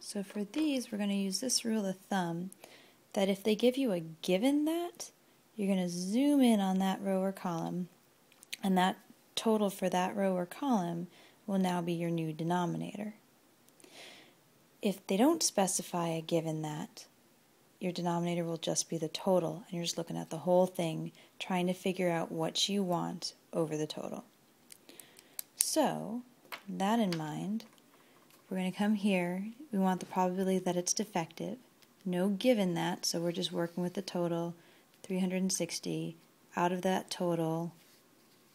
So for these, we're going to use this rule of thumb that if they give you a given that, you're going to zoom in on that row or column, and that total for that row or column will now be your new denominator. If they don't specify a given that, your denominator will just be the total, and you're just looking at the whole thing, trying to figure out what you want over the total. So, that in mind, we're going to come here. We want the probability that it's defective. No given that, so we're just working with the total, 360. Out of that total,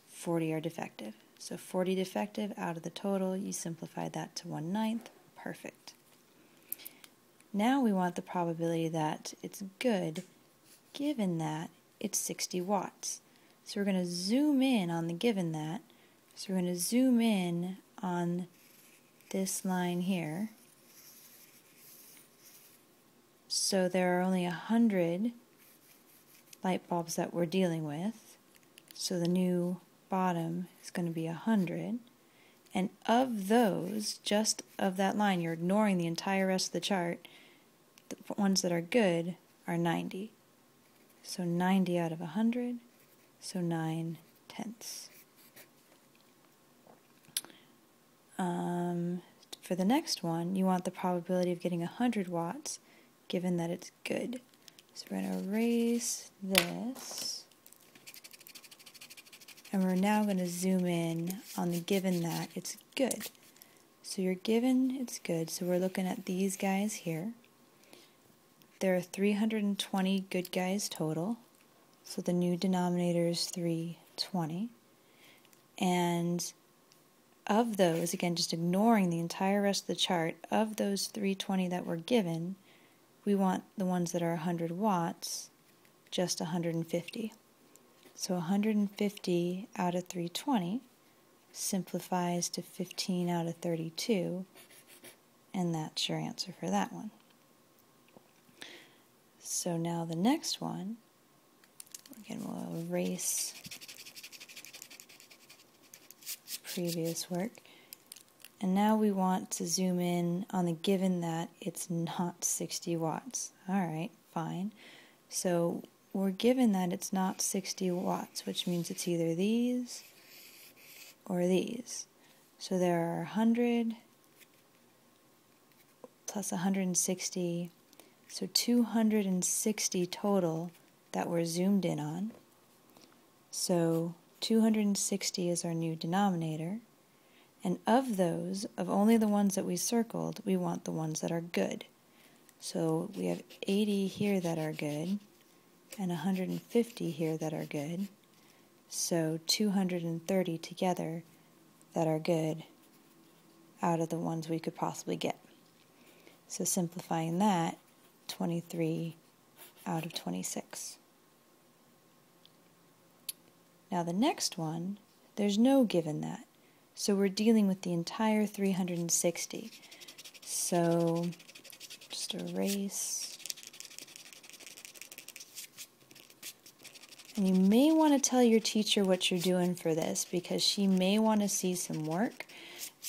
40 are defective. So 40 defective out of the total, you simplify that to 1/9. Perfect. Now we want the probability that it's good, given that it's 60 watts. So we're going to zoom in on the given that. So we're going to zoom in on this line here. So there are only 100 light bulbs that we're dealing with. So the new bottom is going to be 100. And of those, just of that line, you're ignoring the entire rest of the chart, the ones that are good are 90. So 90 out of 100, so 9/10. For the next one, you want the probability of getting 100 watts, given that it's good. So we're going to erase this, and we're now going to zoom in on the given that it's good. So you're given it's good, so we're looking at these guys here. There are 320 good guys total, so the new denominator is 320. And of those, again, just ignoring the entire rest of the chart, of those 320 that were given, we want the ones that are 100 watts, just 150. So 150 out of 320 simplifies to 15 out of 32, and that's your answer for that one. So now the next one, again, we'll erase previous work. And now we want to zoom in on the given that it's not 60 watts. Alright, fine. So we're given that it's not 60 watts, which means it's either these or these. So there are 100 plus 160, so 260 total that we're zoomed in on. So 260 is our new denominator, and of those, of only the ones that we circled, we want the ones that are good. So we have 80 here that are good, and 150 here that are good, so 230 together that are good out of the ones we could possibly get. So simplifying that, 23 out of 26. Now the next one, there's no given that. So we're dealing with the entire 360. So just erase. And you may want to tell your teacher what you're doing for this, because she may want to see some work.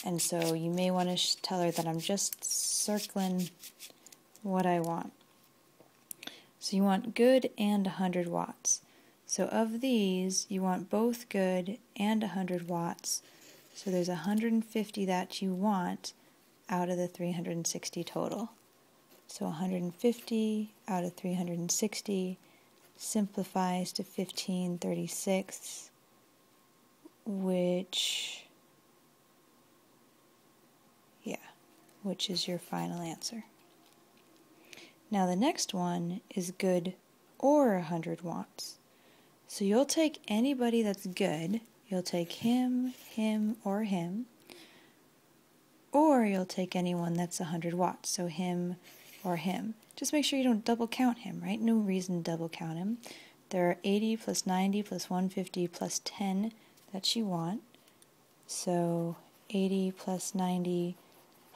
And so you may want to tell her that I'm just circling what I want. So you want good and 100 watts. So of these, you want both good and 100 watts. So there's 150 that you want out of the 360 total. So 150 out of 360 simplifies to 15/36, which is your final answer. Now the next one is good or 100 watts. So you'll take anybody that's good, you'll take him, or you'll take anyone that's 100 watts, so him or him. Just make sure you don't double count him, right? No reason to double count him. There are 80 plus 90 plus 150 plus 10 that you want. So 80 plus 90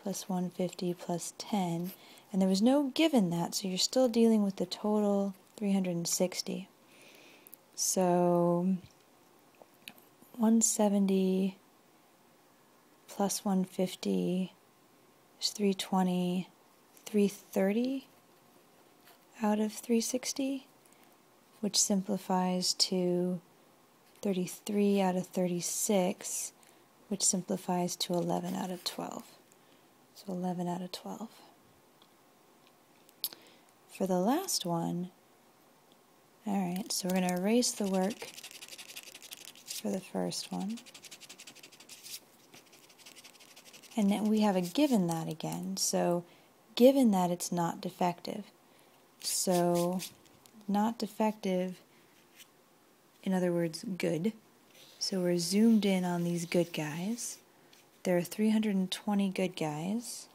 plus 150 plus 10. And there was no given that, so you're still dealing with the total 360. So 170 plus 150 is 320 330 out of 360, which simplifies to 33 out of 36, which simplifies to 11 out of 12. So 11 out of 12. For the last one, alright, so we're going to erase the work for the first one. And then we have a given that again, so given that it's not defective. So not defective, in other words, good. So we're zoomed in on these good guys. There are 320 good guys.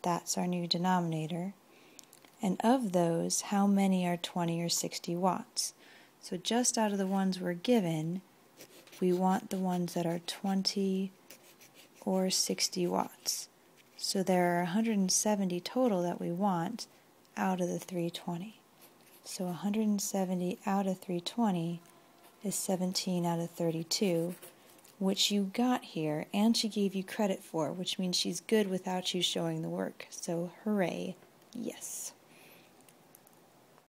That's our new denominator. And of those, how many are 20 or 60 watts? So just out of the ones we're given, we want the ones that are 20 or 60 watts. So there are 170 total that we want out of the 320. So 170 out of 320 is 17 out of 32, which you got here, and she gave you credit for, which means she's good without you showing the work. So hooray, yes.